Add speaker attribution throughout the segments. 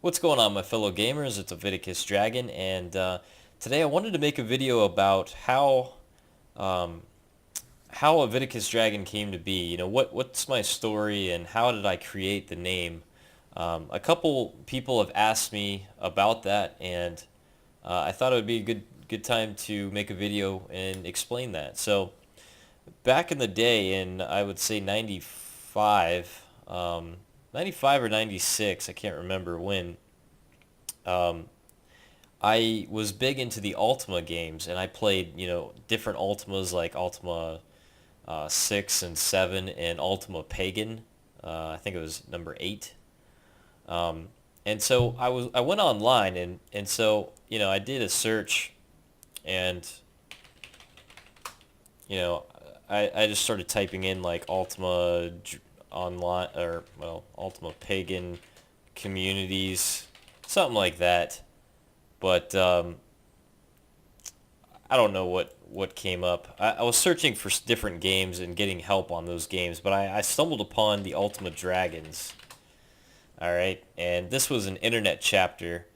Speaker 1: What's going on, my fellow gamers? It's Aviticus Dragon, and today I wanted to make a video about um, how Aviticus Dragon came to be. What's my story and how did I create the name? A couple people have asked me about that, and I thought it would be a good time to make a video and explain that. So back in the day, in I would say 95, 95 or 96, I can't remember when. Um, I was big into the Ultima games, and I played, different Ultimas like Ultima 6 and 7 and Ultima Pagan. I think it was number 8. Um, and so I went online and so, I did a search and, you know, I just started typing in like Online or, well, Ultima Pagan communities, something like that. But I don't know what came up. I was searching for different games and getting help on those games, but I stumbled upon the Ultima Dragons. All right, and this was an internet chapter.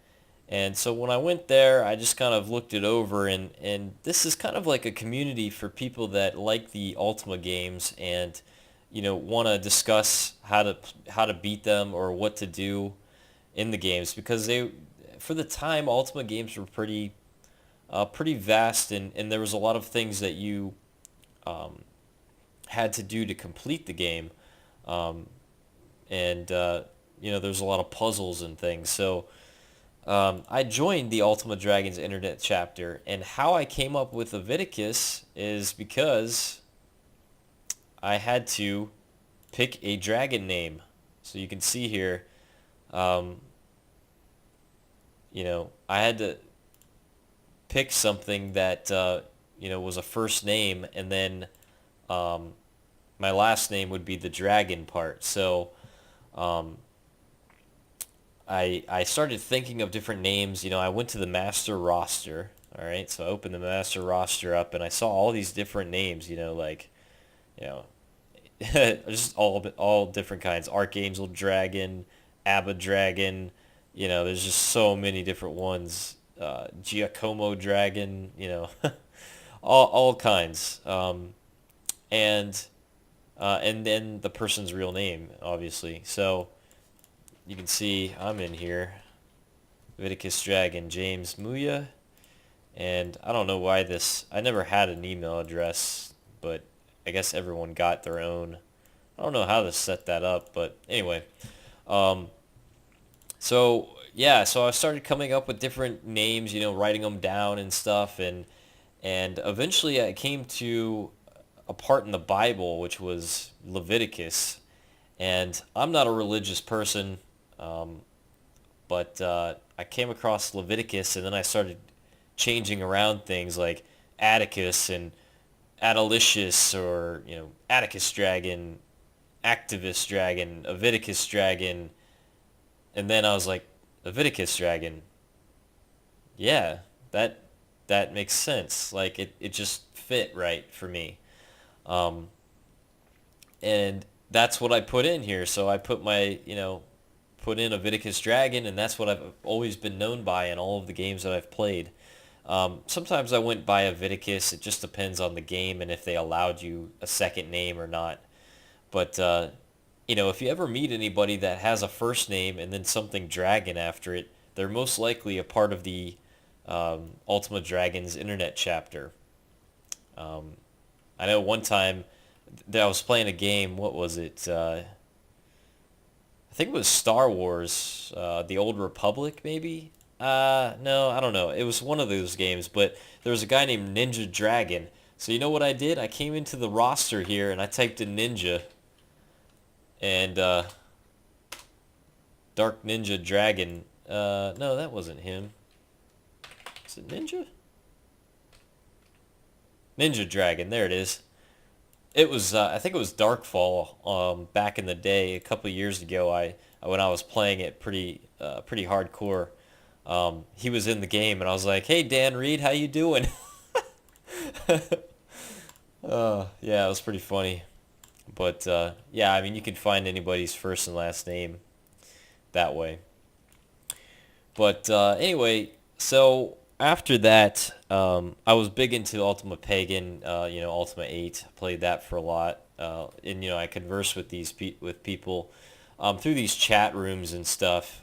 Speaker 1: And so when I went there, I just kind of looked it over, and this is kind of like a community for people that like the Ultima games and want to discuss how to beat them or what to do in the games, because for the time, Ultima games were pretty vast, and there was a lot of things that you um, had to do to complete the game, um, and there's a lot of puzzles and things. So I joined the Ultima Dragons Internet Chapter, and how I came up with Aviticus is because I had to pick a dragon name. So you can see here, um, I had to pick something that was a first name, and then um, my last name would be the dragon part. So um, I started thinking of different names. I went to the master roster. All right, so I opened the master roster up, and I saw all these different names. You know, just all different kinds. Archangel Dragon, Abba Dragon. There's just so many different ones. Giacomo Dragon. All kinds. And then the person's real name, obviously. So you can see I'm in here. Aviticus Dragon, James Muya. And I don't know why I never had an email address, but I guess everyone got their own. I don't know how to set that up, but anyway. Um, so yeah, so I started coming up with different names, writing them down and stuff, and eventually I came to a part in the Bible which was Leviticus, and I'm not a religious person, um, but I came across Leviticus, and then I started changing around things like Atticus and Adelicious, or Atticus Dragon, Activist Dragon, Aviticus Dragon, and then I was like, Aviticus Dragon. Yeah, that that makes sense. Like it just fit right for me. Um, and that's what I put in here. So I put put in Aviticus Dragon, and that's what I've always been known by in all of the games that I've played. Sometimes I went by Aviticus. It just depends on the game and if they allowed you a second name or not. But if you ever meet anybody that has a first name and then something dragon after it, they're most likely a part of the Ultima Dragons Internet Chapter. Um, I know one time that I was playing a game. What was it? I think it was Star Wars, The Old Republic, maybe? No, I don't know. It was one of those games, but there was a guy named Ninja Dragon. So you know what I did? I came into the roster here and I typed in Ninja, and Dark Ninja Dragon. No, that wasn't him. Is it Ninja? Ninja Dragon. There it is. It was. I think it was Darkfall. Back in the day, a couple of years ago, when I was playing it pretty hardcore. He was in the game, and I was like, "Hey, Dan Reed, how you doing?" Yeah, it was pretty funny. But yeah, I mean, you can find anybody's first and last name that way. But anyway, so after that, I was big into Ultima Pagan, Ultima 8. Played that for a lot. And, I conversed with with people through these chat rooms and stuff,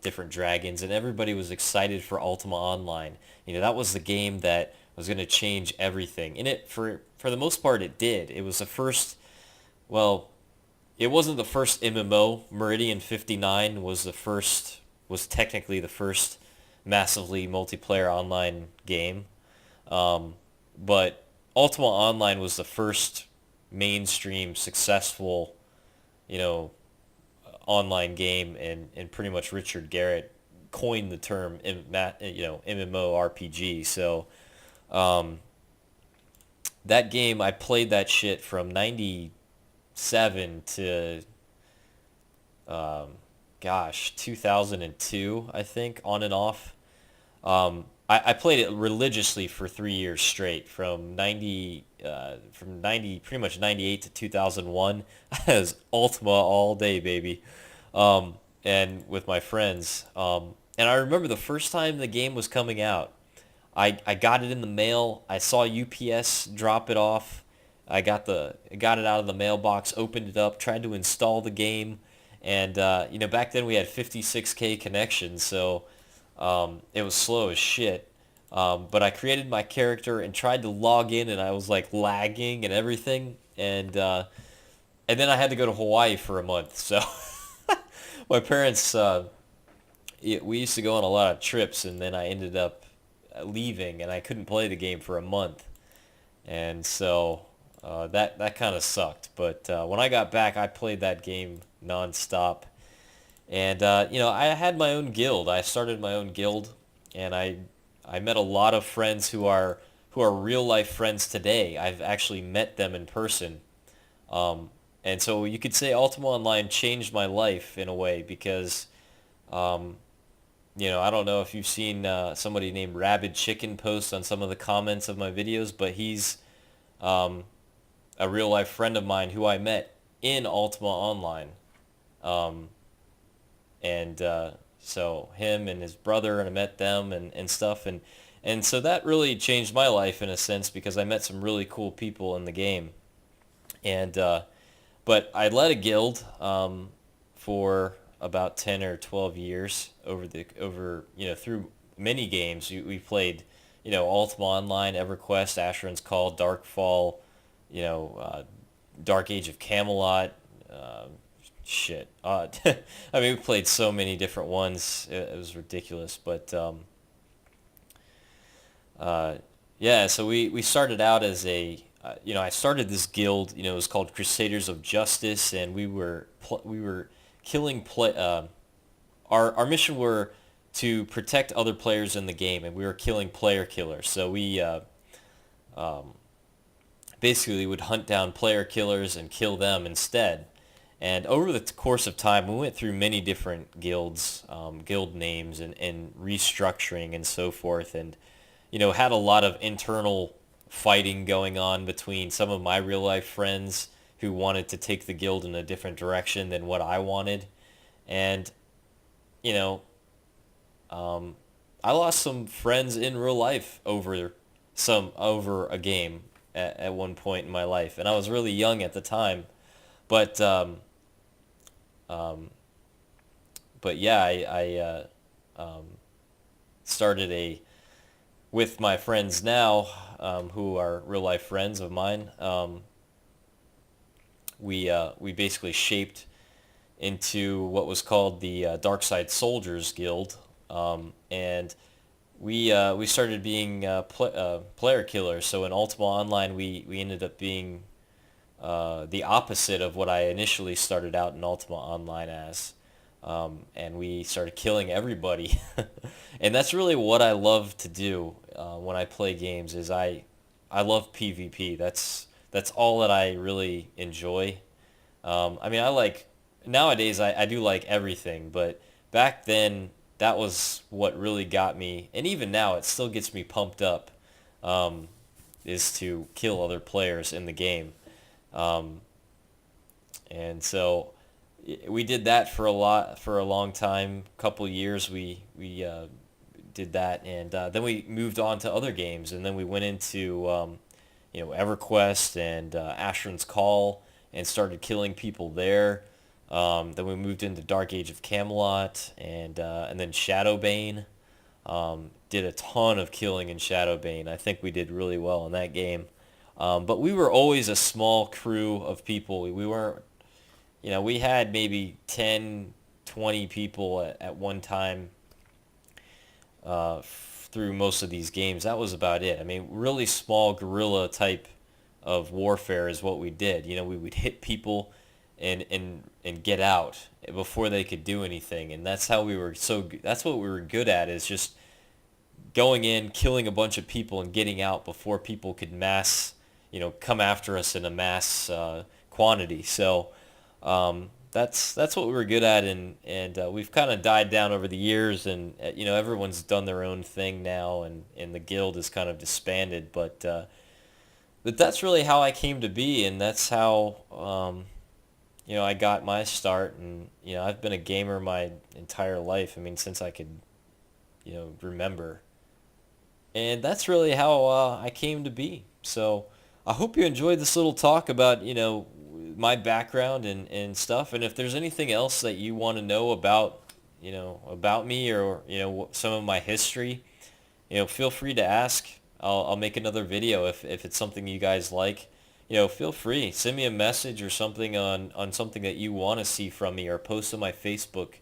Speaker 1: different dragons, and everybody was excited for Ultima Online. That was the game that was going to change everything. And for the most part, it did. It was the first, well, it wasn't the first MMO. Meridian 59 was technically the first massively multiplayer online game. But Ultima Online was the first mainstream successful, you know, online game, and pretty much Richard Garrett coined the term, MMORPG. So that game, I played that shit from 97 to gosh, 2002, I think, on and off. I played it religiously for 3 years straight, pretty much 98 to 2001. I was Ultima all day, baby, and with my friends. And I remember the first time the game was coming out, I got it in the mail. I saw UPS drop it off. I got it out of the mailbox, opened it up, tried to install the game, and back then we had 56K connections, so it was slow as shit. But I created my character and tried to log in, and I was like lagging and everything, and then I had to go to Hawaii for a month. So my parents, we used to go on a lot of trips, and then I ended up leaving, and I couldn't play the game for a month, and so that kind of sucked. But when I got back, I played that game nonstop. And I had my own guild. I started my own guild, and I met a lot of friends who are real life friends today. I've actually met them in person. And so you could say Ultima Online changed my life in a way because I don't know if you've seen somebody named Rabid Chicken post on some of the comments of my videos, but he's a real life friend of mine who I met in Ultima Online. Um, and so him and his brother, and I met them and stuff, and so that really changed my life in a sense because I met some really cool people in the game. And but I led a guild for about 10 or 12 years through many games. We played Ultima Online, EverQuest, Asheron's Call, Darkfall, Dark Age of Camelot. Shit. I mean, we played so many different ones. It was ridiculous. But yeah, so we started out as I started this guild. It was called Crusaders of Justice, and we were killing our mission were to protect other players in the game, and we were killing player killers. So we um, basically would hunt down player killers and kill them instead. And over the course of time, we went through many different guilds, guild names, and restructuring and so forth, and had a lot of internal fighting going on between some of my real life friends who wanted to take the guild in a different direction than what I wanted, and you know, I lost some friends in real life over a game at one point in my life, and I was really young at the time, but um, but yeah, I started with my friends now, who are real life friends of mine. We basically shaped into what was called the Dark Side Soldiers Guild, and we started being player killers. So in Ultima Online, we ended up being the opposite of what I initially started out in Ultima Online as. And we started killing everybody. And that's really what I love to do when I play games is I love PvP. That's all that I really enjoy. I mean, nowadays I do like everything, but back then that was what really got me, and even now it still gets me pumped up, is to kill other players in the game. Um, and so, we did that for a long time, couple years. We did that, and then we moved on to other games, and then we went into EverQuest and Asheron's Call, and started killing people there. Then we moved into Dark Age of Camelot, and then Shadowbane. Did a ton of killing in Shadowbane. I think we did really well in that game. But we were always a small crew of people. We weren't, we had maybe 10, 20 people at one time through most of these games. That was about it. I mean, really small guerrilla type of warfare is what we did. We would hit people and get out before they could do anything, and that's how we were that's what we were good at, is just going in, killing a bunch of people, and getting out before people could come after us in a mass quantity. So that's what we were good at, and we've kind of died down over the years, and everyone's done their own thing now, and the guild is kind of disbanded, but that's really how I came to be, and that's how I got my start, and I've been a gamer my entire life. I mean, since I could remember. And that's really how I came to be. So I hope you enjoyed this little talk about, my background and stuff. And if there's anything else that you want to know about, about me, or, some of my history, feel free to ask. I'll make another video if it's something you guys like. Feel free. Send me a message or something on something that you want to see from me, or post on my Facebook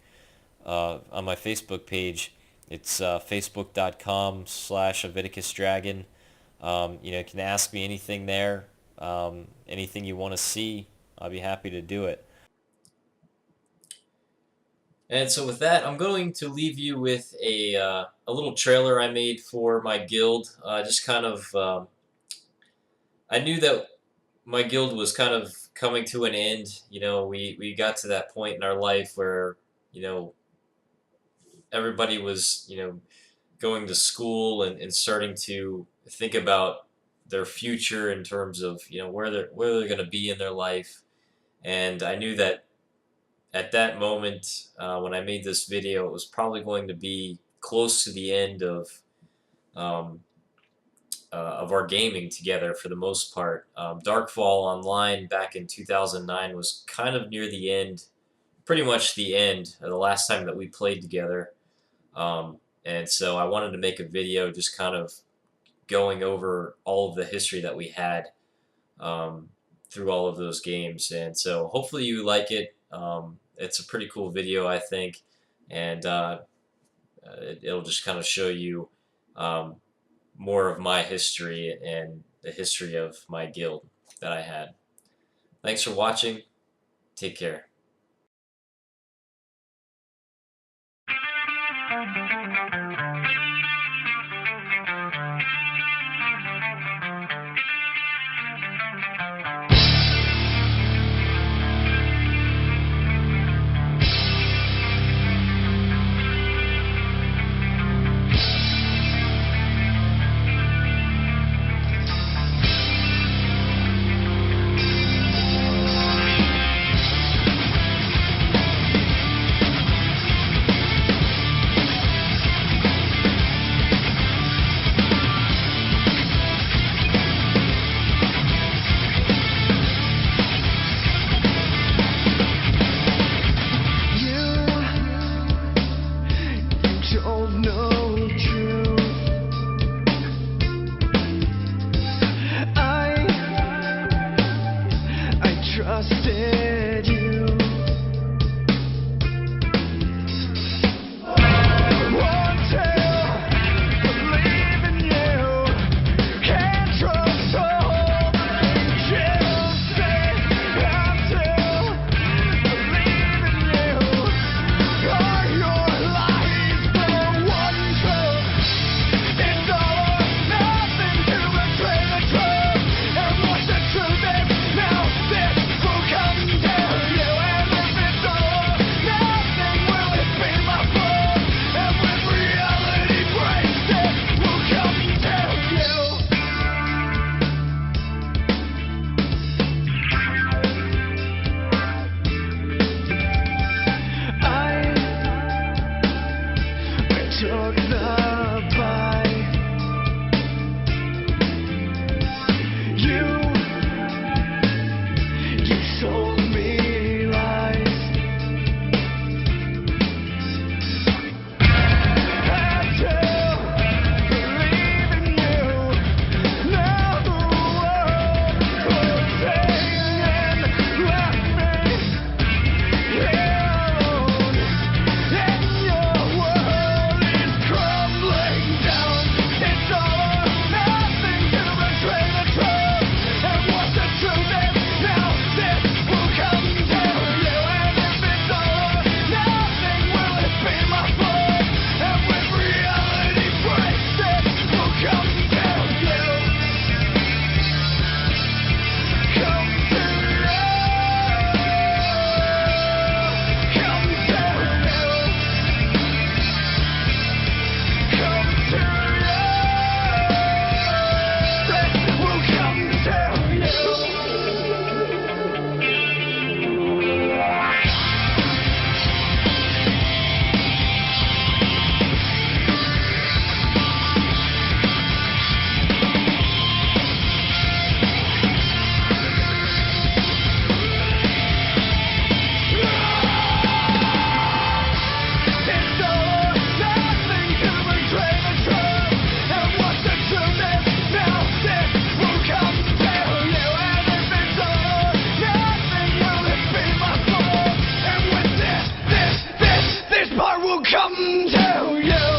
Speaker 1: page. It's facebook.com/AviticusDragon. You can ask me anything there, anything you want to see. I'll be happy to do it. And so with that, I'm going to leave you with a little trailer I made for my guild. Just kind of, I knew that my guild was kind of coming to an end. We got to that point in our life where, everybody was, going to school and starting to think about their future in terms of, where they're going to be in their life. And I knew that at that moment, when I made this video, it was probably going to be close to the end of our gaming together for the most part. Darkfall Online back in 2009 was kind of near the end, pretty much the end of the last time that we played together. And so I wanted to make a video just kind of going over all of the history that we had through all of those games. And so hopefully you like it. It's a pretty cool video, I think, and it'll just kind of show you more of my history and the history of my guild that I had. Thanks for watching. Take care.
Speaker 2: come to you.